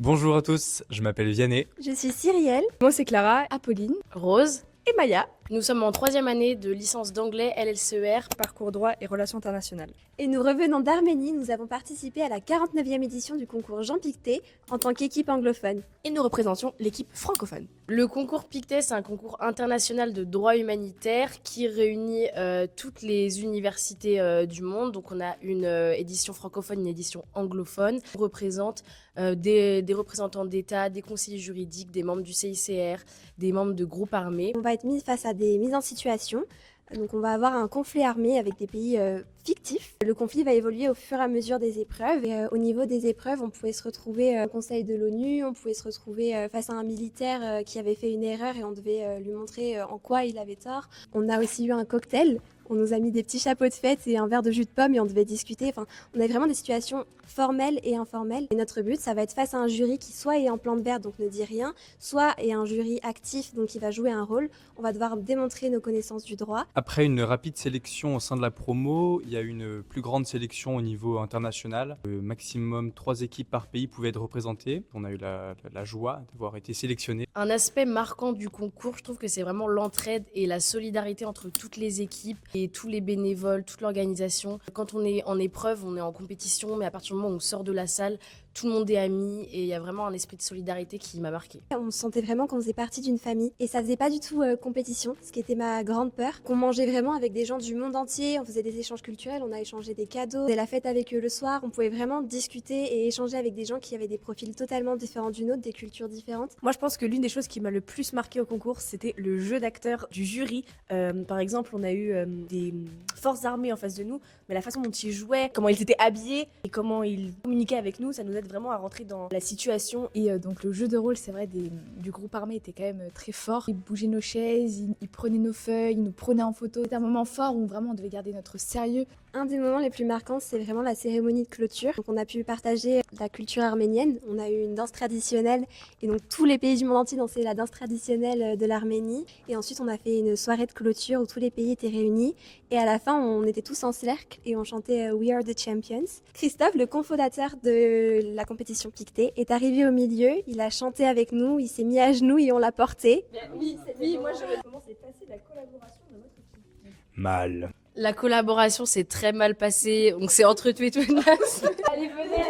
Bonjour à tous, je m'appelle Vianney. Je suis Cyrielle. Moi, c'est Clara, Apolline Rose et Maya. Nous sommes en 3e année de licence d'anglais LLCER. Parcours droit et relations internationales. Et nous revenons d'Arménie. Nous avons participé à la 49e édition du concours Jean Pictet en tant qu'équipe anglophone. Et nous représentions l'équipe francophone. Le concours Pictet, c'est un concours international de droit humanitaire qui réunit toutes les universités du monde. Donc on a une édition francophone, une édition anglophone. On représente des représentants d'État, des conseillers juridiques, des membres du CICR, des membres de groupes armés. On va être mis face à des mises en situation. Donc on va avoir un conflit armé avec des pays fictifs. Le conflit va évoluer au fur et à mesure des épreuves. Et au niveau des épreuves, on pouvait se retrouver au Conseil de l'ONU, on pouvait se retrouver face à un militaire qui avait fait une erreur et on devait lui montrer en quoi il avait tort. On a aussi eu un cocktail. On nous a mis des petits chapeaux de fête et un verre de jus de pomme et on devait discuter. Enfin, on avait vraiment des situations formelles et informelles. Et notre but, ça va être face à un jury qui soit est en plante verte, donc ne dit rien, soit est un jury actif, donc qui va jouer un rôle. On va devoir démontrer nos connaissances du droit. Après une rapide sélection au sein de la promo, il y a une plus grande sélection au niveau international. Maximum 3 équipes par pays pouvaient être représentées. On a eu la joie d'avoir été sélectionnés. Un aspect marquant du concours, je trouve que c'est vraiment l'entraide et la solidarité entre toutes les équipes et tous les bénévoles, toute l'organisation. Quand on est en épreuve, on est en compétition, mais à partir du moment où on sort de la salle, tout le monde est ami et il y a vraiment un esprit de solidarité qui m'a marqué. On se sentait vraiment qu'on faisait partie d'une famille et ça faisait pas du tout compétition, ce qui était ma grande peur. Qu'on mangeait vraiment avec des gens du monde entier, on faisait des échanges culturels, on a échangé des cadeaux, on faisait la fête avec eux le soir, on pouvait vraiment discuter et échanger avec des gens qui avaient des profils totalement différents du nôtre, des cultures différentes. Moi, je pense que l'une des choses qui m'a le plus marqué au concours, c'était le jeu d'acteurs du jury. Par exemple, on a eu des forces armées en face de nous, mais la façon dont ils jouaient, comment ils étaient habillés et comment ils communiquaient avec nous, ça nous aide vraiment à rentrer dans la situation. Et donc le jeu de rôle, c'est vrai, du groupe armé était quand même très fort. Ils bougeaient nos chaises, ils prenaient nos feuilles, ils nous prenaient en photo. C'était un moment fort où vraiment on devait garder notre sérieux. Un des moments les plus marquants, c'est vraiment la cérémonie de clôture. Donc on a pu partager la culture arménienne. On a eu une danse traditionnelle et donc tous les pays du monde entier dansaient la danse traditionnelle de l'Arménie. Et ensuite on a fait une soirée de clôture où tous les pays étaient réunis. Et à la fin, on était tous en cercle et on chantait We Are the Champions. Christophe, le cofondateur de la compétition Pictet, est arrivé au milieu. Il a chanté avec nous, il s'est mis à genoux et on l'a porté. Oui, moi je... Comment s'est passée la collaboration de votre équipe ? Mal. La collaboration s'est très mal passée, on s'est entretués tout de même. Allez, venez.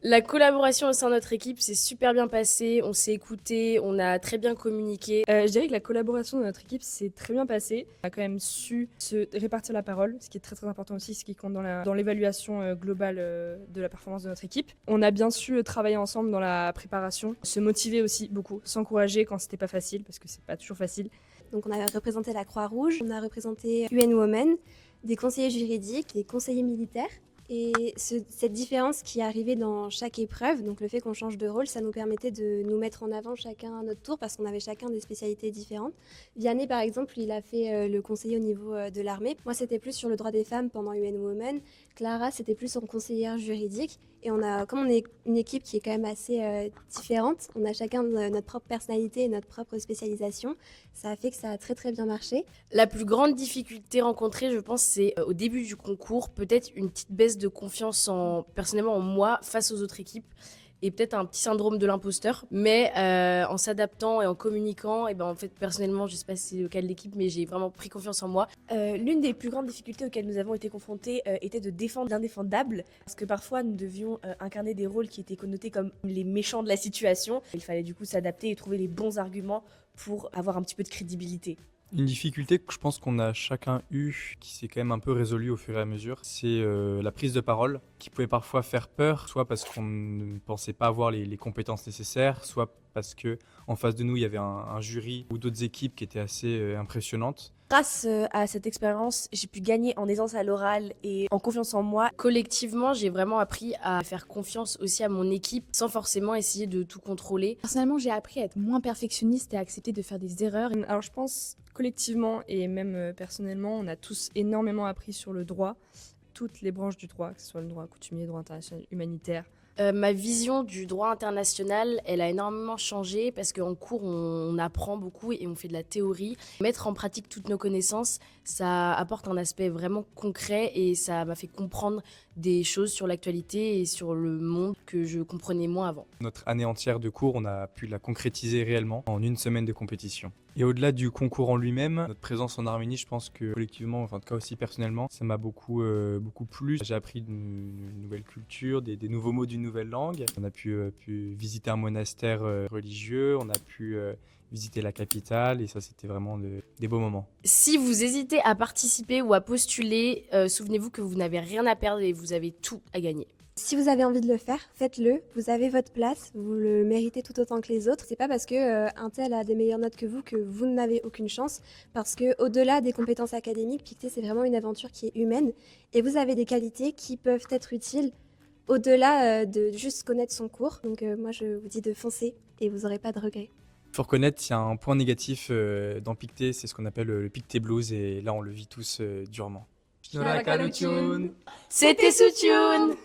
La collaboration au sein de notre équipe s'est super bien passée, on s'est écoutés, on a très bien communiqué. Je dirais que la collaboration de notre équipe s'est très bien passée. On a quand même su se répartir la parole, ce qui est très très important aussi, ce qui compte dans l'évaluation globale de la performance de notre équipe. On a bien su travailler ensemble dans la préparation, se motiver aussi beaucoup, s'encourager quand c'était pas facile, parce que c'est pas toujours facile. Donc on a représenté la Croix-Rouge, on a représenté UN Women, des conseillers juridiques, des conseillers militaires. Et cette différence qui arrivait dans chaque épreuve, donc le fait qu'on change de rôle, ça nous permettait de nous mettre en avant chacun à notre tour parce qu'on avait chacun des spécialités différentes. Vianney, par exemple, il a fait le conseiller au niveau de l'armée. Moi, c'était plus sur le droit des femmes pendant UN Women. Clara, c'était plus en conseillère juridique. Et comme on est une équipe qui est quand même assez différente, on a chacun notre propre personnalité et notre propre spécialisation. Ça a fait que ça a très très bien marché. La plus grande difficulté rencontrée, je pense, c'est au début du concours, peut-être une petite baisse de confiance personnellement en moi face aux autres équipes et peut-être un petit syndrome de l'imposteur. Mais en s'adaptant et en communiquant, et ben en fait personnellement, je sais pas si c'est le cas de l'équipe, mais j'ai vraiment pris confiance en moi. L'une des plus grandes difficultés auxquelles nous avons été confrontés était de défendre l'indéfendable, parce que parfois nous devions incarner des rôles qui étaient connotés comme les méchants de la situation. Il fallait du coup s'adapter et trouver les bons arguments pour avoir un petit peu de crédibilité. Une difficulté que je pense qu'on a chacun eu, qui s'est quand même un peu résolue au fur et à mesure, c'est la prise de parole, qui pouvait parfois faire peur, soit parce qu'on ne pensait pas avoir les compétences nécessaires, soit parce que en face de nous, il y avait un jury ou d'autres équipes qui étaient assez impressionnantes. Grâce à cette expérience, j'ai pu gagner en aisance à l'oral et en confiance en moi. Collectivement, j'ai vraiment appris à faire confiance aussi à mon équipe sans forcément essayer de tout contrôler. Personnellement, j'ai appris à être moins perfectionniste et à accepter de faire des erreurs. Alors je pense collectivement et même personnellement, on a tous énormément appris sur le droit, toutes les branches du droit, que ce soit le droit coutumier, le droit international, humanitaire, Ma vision du droit international, elle a énormément changé parce qu'en cours, on apprend beaucoup et on fait de la théorie. Mettre en pratique toutes nos connaissances, ça apporte un aspect vraiment concret et ça m'a fait comprendre des choses sur l'actualité et sur le monde que je comprenais moins avant. Notre année entière de cours, on a pu la concrétiser réellement en une semaine de compétition. Et au-delà du concours en lui-même, notre présence en Arménie, je pense que collectivement, enfin en tout cas aussi personnellement, ça m'a beaucoup plu. J'ai appris une nouvelle culture, des nouveaux mots d'une nouvelle langue. On a pu visiter un monastère religieux, on a pu visiter la capitale et ça c'était vraiment des beaux moments. Si vous hésitez à participer ou à postuler, souvenez-vous que vous n'avez rien à perdre et vous avez tout à gagner. Si vous avez envie de le faire, faites-le. Vous avez votre place, vous le méritez tout autant que les autres. C'est pas parce que un tel a des meilleures notes que vous n'avez aucune chance. Parce que au-delà des compétences académiques, Pictet c'est vraiment une aventure qui est humaine et vous avez des qualités qui peuvent être utiles au-delà de juste connaître son cours. Donc moi je vous dis de foncer et vous n'aurez pas de regrets. Il faut reconnaître qu'il y a un point négatif dans Pictet, c'est ce qu'on appelle le Pictet Blues et là on le vit tous durement. C'était Soutune.